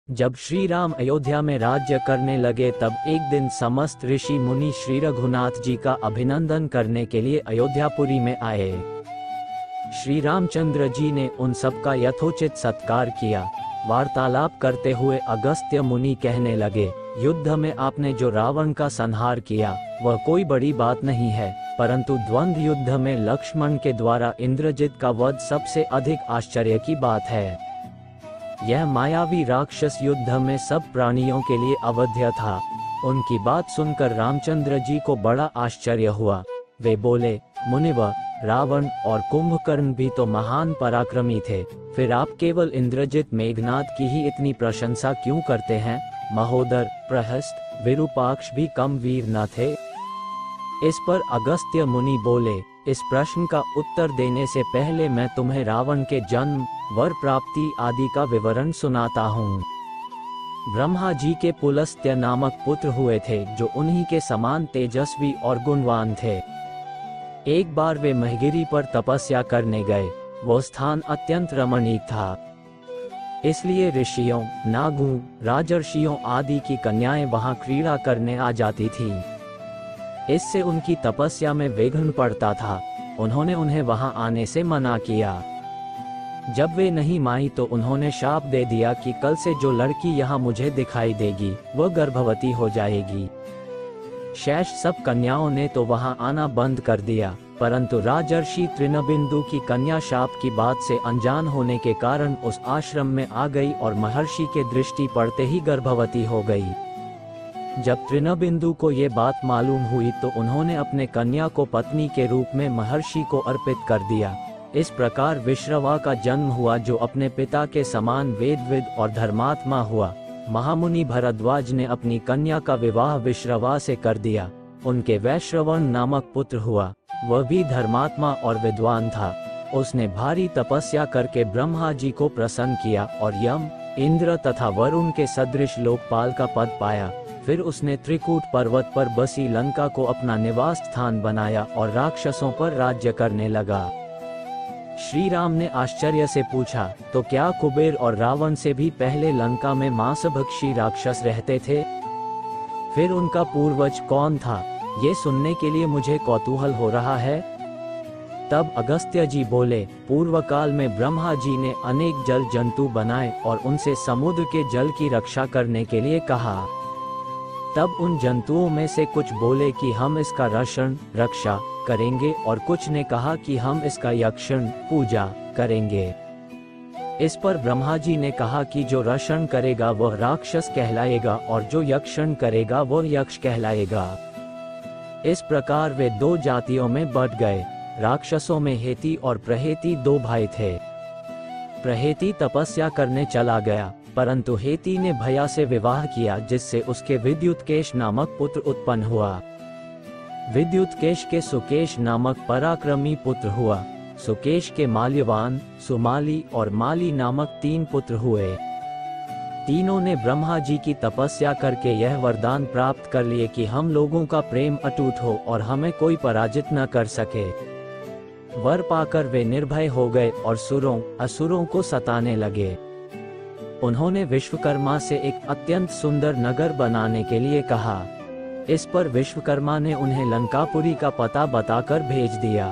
जब श्री राम अयोध्या में राज्य करने लगे तब एक दिन समस्त ऋषि मुनि श्री रघुनाथ जी का अभिनंदन करने के लिए अयोध्यापुरी में आए। श्री रामचंद्र जी ने उन सब का यथोचित सत्कार किया। वार्तालाप करते हुए अगस्त्य मुनि कहने लगे, युद्ध में आपने जो रावण का संहार किया वह कोई बड़ी बात नहीं है, परंतु द्वंद्व युद्ध में लक्ष्मण के द्वारा इंद्रजित का वध सबसे अधिक आश्चर्य की बात है। यह मायावी राक्षस युद्ध में सब प्राणियों के लिए अवध्य था। उनकी बात सुनकर रामचंद्र जी को बड़ा आश्चर्य हुआ। वे बोले, मुनिवर, रावण और कुंभकर्ण भी तो महान पराक्रमी थे, फिर आप केवल इंद्रजित मेघनाद की ही इतनी प्रशंसा क्यों करते हैं? महोदर, प्रहस्त, विरूपाक्ष भी कम वीर न थे? इस पर अगस्त्य मुनि बोले, इस प्रश्न का उत्तर देने से पहले मैं तुम्हें रावण के जन्म, वर प्राप्ति आदि का विवरण सुनाता हूँ। ब्रह्मा जी के पुलस्त्य नामक पुत्र हुए थे जो उन्हीं के समान तेजस्वी और गुणवान थे। एक बार वे महगिरी पर तपस्या करने गए। वो स्थान अत्यंत रमणीक था, इसलिए ऋषियों, नागों, राजर्षियों आदि की कन्याएं वहां क्रीड़ा करने आ जाती थीं। इससे उनकी तपस्या में विघ्न पड़ता था। उन्होंने उन्हें वहां आने से मना किया। जब वे नहीं मानी तो उन्होंने शाप दे दिया कि कल से जो लड़की यहाँ मुझे दिखाई देगी वह गर्भवती हो जाएगी। शेष सब कन्याओं ने तो वहां आना बंद कर दिया, परंतु राजर्षि तृणबिंदु की कन्या शाप की बात से अनजान होने के कारण उस आश्रम में आ गई और महर्षि के दृष्टि पड़ते ही गर्भवती हो गई। जब तृणबिंदु को ये बात मालूम हुई तो उन्होंने अपने कन्या को पत्नी के रूप में महर्षि को अर्पित कर दिया। इस प्रकार विश्रवा का जन्म हुआ जो अपने पिता के समान वेदविद और धर्मात्मा हुआ। महामुनि भरद्वाज ने अपनी कन्या का विवाह विश्रवा से कर दिया। उनके वैश्रवण नामक पुत्र हुआ। वह भी धर्मात्मा और विद्वान था। उसने भारी तपस्या करके ब्रह्मा जी को प्रसन्न किया और यम, इंद्र तथा वरुण के सदृश लोकपाल का पद पाया। फिर उसने त्रिकूट पर्वत पर बसी लंका को अपना निवास स्थान बनाया और राक्षसों पर राज्य करने लगा। श्री राम ने आश्चर्य से पूछा, तो क्या कुबेर और रावण से भी पहले लंका में मांसभक्षी राक्षस रहते थे? फिर उनका पूर्वज कौन था? ये सुनने के लिए मुझे कौतूहल हो रहा है। तब अगस्त्य जी बोले, पूर्व काल में ब्रह्मा जी ने अनेक जल जंतु बनाए और उनसे समुद्र के जल की रक्षा करने के लिए कहा। तब उन जंतुओं में से कुछ बोले कि हम इसका रक्षण, रक्षा करेंगे और कुछ ने कहा कि हम इसका यक्षण, पूजा करेंगे। इस पर ब्रह्मा जी ने कहा कि जो रक्षण करेगा वह राक्षस कहलाएगा और जो यक्षण करेगा वह यक्ष कहलाएगा। इस प्रकार वे दो जातियों में बट गए। राक्षसों में हेती और प्रहेती दो भाई थे। प्रहेती तपस्या करने चला गया, परंतु हेती ने भया से विवाह किया जिससे उसके विद्युतकेश नामक पुत्र उत्पन्न हुआ। विद्युतकेश के सुकेश नामक पराक्रमी पुत्र हुआ। सुकेश के माल्यवान, सुमाली और माली नामक 3 पुत्र हुए। तीनों ने ब्रह्मा जी की तपस्या करके यह वरदान प्राप्त कर लिए कि हम लोगों का प्रेम अटूट हो और हमें कोई पराजित न कर सके। वर पाकर वे निर्भय हो गए और सुरों, असुरों को सताने लगे। उन्होंने विश्वकर्मा से एक अत्यंत सुंदर नगर बनाने के लिए कहा। इस पर विश्वकर्मा ने उन्हें लंकापुरी का पता बताकर भेज दिया।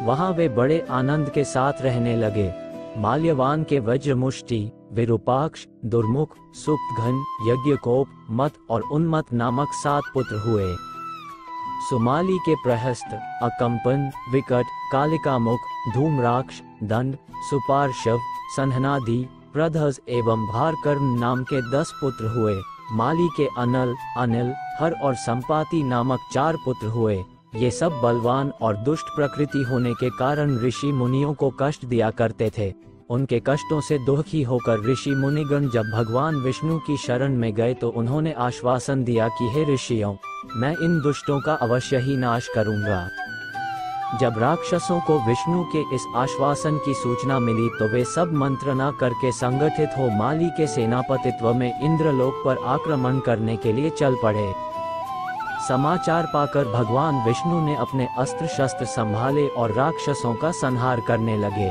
वहां वे बड़े आनंद के साथ रहने लगे। माल्यवान के वज्रमुष्टि, विरूपाक्ष, दुर्मुख, सुप्तघन, यज्ञकोप, मत और उन्मत नामक 7 पुत्र हुए। सुमाली के प्रहस्त, अकंपन, विकट, कालिकामुख, धूम्राक्ष, दंड, सुपार्शव, संहनादि, प्रधस एवं भारकर्म नाम के 10 पुत्र हुए। माली के अनल, अनिल, हर और संपाति नामक 4 पुत्र हुए। ये सब बलवान और दुष्ट प्रकृति होने के कारण ऋषि मुनियों को कष्ट दिया करते थे। उनके कष्टों से दुखी होकर ऋषि मुनिगण जब भगवान विष्णु की शरण में गए तो उन्होंने आश्वासन दिया कि हे ऋषियों, मैं इन दुष्टों का अवश्य ही नाश करूंगा। जब राक्षसों को विष्णु के इस आश्वासन की सूचना मिली तो वे सब मंत्रणा करके संगठित हो माली के सेनापतित्व में इंद्रलोक पर आक्रमण करने के लिए चल पड़े। समाचार पाकर भगवान विष्णु ने अपने अस्त्र शस्त्र संभाले और राक्षसों का संहार करने लगे।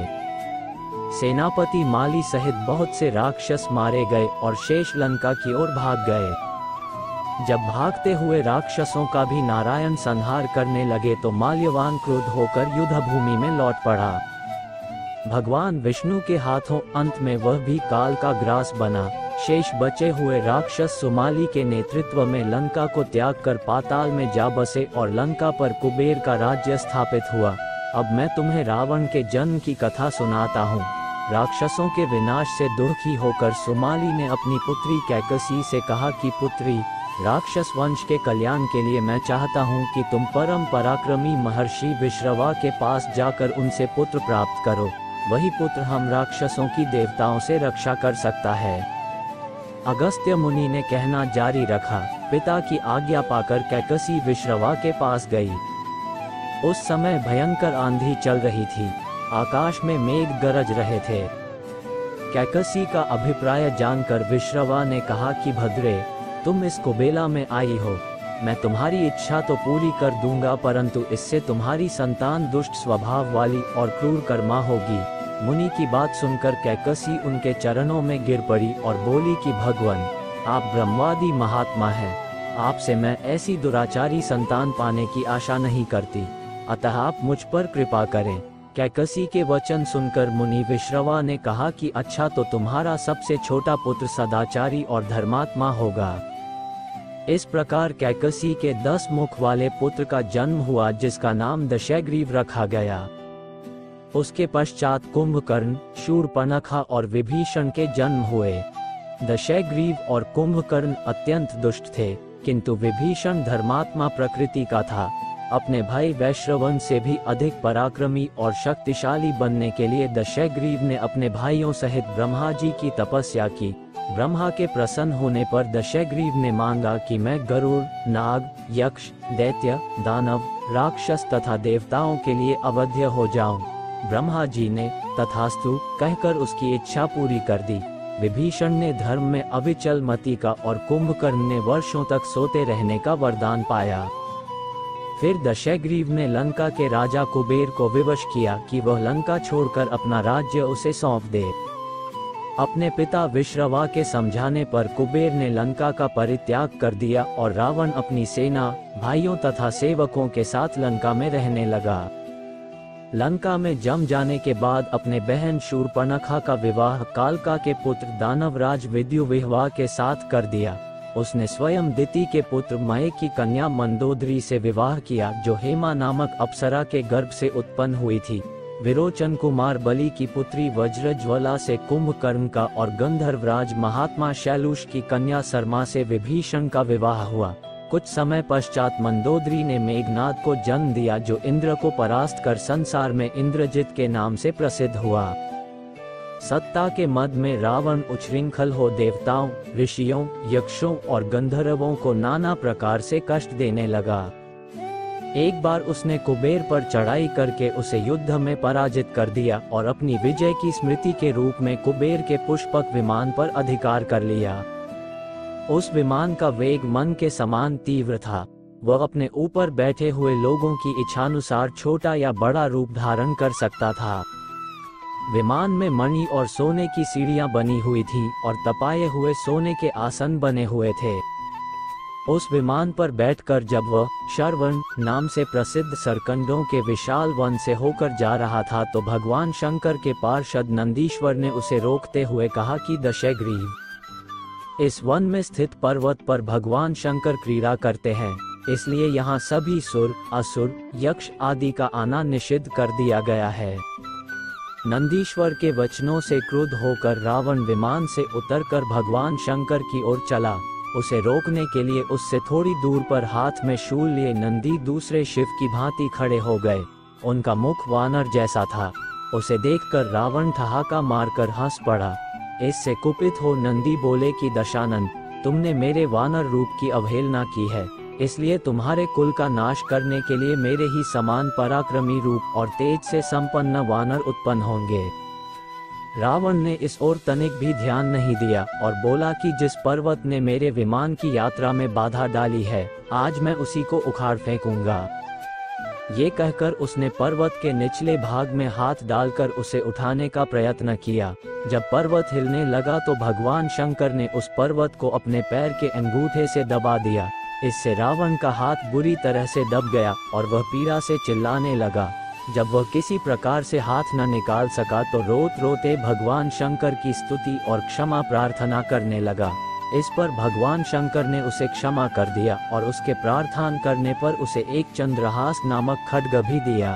सेनापति माली सहित बहुत से राक्षस मारे गए और शेष लंका की ओर भाग गए। जब भागते हुए राक्षसों का भी नारायण संहार करने लगे तो माल्यवान क्रुद्ध होकर युद्ध भूमि में लौट पड़ा। भगवान विष्णु के हाथों अंत में वह भी काल का ग्रास बना। शेष बचे हुए राक्षस सुमाली के नेतृत्व में लंका को त्याग कर पाताल में जा बसे और लंका पर कुबेर का राज्य स्थापित हुआ। अब मैं तुम्हें रावण के जन्म की कथा सुनाता हूँ। राक्षसों के विनाश से दुखी होकर सुमाली ने अपनी पुत्री कैकसी से कहा कि पुत्री, राक्षस वंश के कल्याण के लिए मैं चाहता हूँ कि तुम परम पराक्रमी महर्षि विश्रवा के पास जाकर उनसे पुत्र प्राप्त करो। वही पुत्र हम राक्षसों की देवताओं से रक्षा कर सकता है। अगस्त्य मुनि ने कहना जारी रखा। पिता की आज्ञा पाकर कैकसी विश्रवा के पास गई। उस समय भयंकर आंधी चल रही थी। आकाश में मेघ गरज रहे थे। कैकसी का अभिप्राय जानकर विश्रवा ने कहा कि भद्रे, तुम इस कुबेला में आई हो। मैं तुम्हारी इच्छा तो पूरी कर दूंगा, परंतु इससे तुम्हारी संतान दुष्ट स्वभाव वाली और क्रूर कर्मा होगी। मुनि की बात सुनकर कैकसी उनके चरणों में गिर पड़ी और बोली कि भगवान, आप ब्रह्मवादी महात्मा हैं। आपसे मैं ऐसी दुराचारी संतान पाने की आशा नहीं करती, अतः आप मुझ पर कृपा करें। कैकसी के वचन सुनकर मुनि विश्रवा ने कहा कि अच्छा, तो तुम्हारा सबसे छोटा पुत्र सदाचारी और धर्मात्मा होगा। इस प्रकार कैकसी के 10 मुख वाले पुत्र का जन्म हुआ, जिसका नाम दशग्रीव रखा गया। उसके पश्चात कुंभकर्ण, शूर्पणखा और विभीषण के जन्म हुए। दशग्रीव और कुंभकर्ण अत्यंत दुष्ट थे, किंतु विभीषण धर्मात्मा प्रकृति का था। अपने भाई वैश्रवन से भी अधिक पराक्रमी और शक्तिशाली बनने के लिए दशग्रीव ने अपने भाइयों सहित ब्रह्मा जी की तपस्या की। ब्रह्मा के प्रसन्न होने पर दशग्रीव ने मांगा कि मैं गरुड़, नाग, यक्ष, दैत्य, दानव, राक्षस तथा देवताओं के लिए अवध्य हो जाऊं। ब्रह्मा जी ने तथास्तु कहकर उसकी इच्छा पूरी कर दी। विभीषण ने धर्म में अविचल मति का और कुंभकर्ण ने वर्षों तक सोते रहने का वरदान पाया। फिर दशग्रीव ने लंका के राजा कुबेर को विवश किया कि वह लंका छोड़कर अपना राज्य उसे सौंप दे। अपने पिता विश्रवा के समझाने पर कुबेर ने लंका का परित्याग कर दिया और रावण अपनी सेना, भाइयों तथा सेवकों के साथ लंका में रहने लगा। लंका में जम जाने के बाद अपने बहन शूर्पणखा का विवाह कालका के पुत्र दानवराज विद्युविह्वा के साथ कर दिया। उसने स्वयं दिति के पुत्र मय की कन्या मंदोदरी से विवाह किया, जो हेमा नामक अप्सरा के गर्भ से उत्पन्न हुई थी। विरोचन कुमार बलि की पुत्री वज्रज्वला से कुंभकर्ण का और गंधर्वराज महात्मा शैलूष की कन्या सरमा से विभीषण का विवाह हुआ। कुछ समय पश्चात मंदोदरी ने मेघनाद को जन्म दिया, जो इंद्र को परास्त कर संसार में इंद्रजित के नाम से प्रसिद्ध हुआ। सत्ता के मद में रावण उच्छृंखल हो देवताओं, ऋषियों, यक्षों और गंधर्वों को नाना प्रकार से कष्ट देने लगा। एक बार उसने कुबेर पर चढ़ाई करके उसे युद्ध में पराजित कर दिया और अपनी विजय की स्मृति के रूप में कुबेर के पुष्पक विमान पर अधिकार कर लिया। उस विमान का वेग मन के समान तीव्र था। वह अपने ऊपर बैठे हुए लोगों की इच्छानुसार छोटा या बड़ा रूप धारण कर सकता था। विमान में मणि और सोने की सीढ़ियां बनी हुई थी और तपाए हुए सोने के आसन बने हुए थे। उस विमान पर बैठकर जब वह शरवण नाम से प्रसिद्ध सरकंडों के विशाल वन से होकर जा रहा था, तो भगवान शंकर के पार्षद नंदीश्वर ने उसे रोकते हुए कहा कि दशग्रीव, इस वन में स्थित पर्वत पर भगवान शंकर क्रीड़ा करते हैं, इसलिए यहाँ सभी सुर, असुर, यक्ष आदि का आना निषिद्ध कर दिया गया है। नंदीश्वर के वचनों से क्रुद्ध होकर रावण विमान से उतरकर भगवान शंकर की ओर चला। उसे रोकने के लिए उससे थोड़ी दूर पर हाथ में शूल लिए नंदी दूसरे शिव की भांति खड़े हो गए। उनका मुख वानर जैसा था। उसे देखकर रावण ठहाका मारकर हंस पड़ा। इससे कुपित हो नंदी बोले कि दशानन, तुमने मेरे वानर रूप की अवहेलना की है, इसलिए तुम्हारे कुल का नाश करने के लिए मेरे ही समान पराक्रमी रूप और तेज से संपन्न वानर उत्पन्न होंगे। रावण ने इस ओर तनिक भी ध्यान नहीं दिया और बोला कि जिस पर्वत ने मेरे विमान की यात्रा में बाधा डाली है, आज मैं उसी को उखाड़ फेंकूंगा। ये कहकर उसने पर्वत के निचले भाग में हाथ डालकर उसे उठाने का प्रयत्न किया। जब पर्वत हिलने लगा तो भगवान शंकर ने उस पर्वत को अपने पैर के अंगूठे से दबा दिया। इससे रावण का हाथ बुरी तरह से दब गया और वह पीड़ा से चिल्लाने लगा। जब वह किसी प्रकार से हाथ न निकाल सका तो रोते रोते भगवान शंकर की स्तुति और क्षमा प्रार्थना करने लगा। इस पर भगवान शंकर ने उसे क्षमा कर दिया और उसके प्रार्थना करने पर उसे एक चंद्रहास नामक खड्ग भी दिया।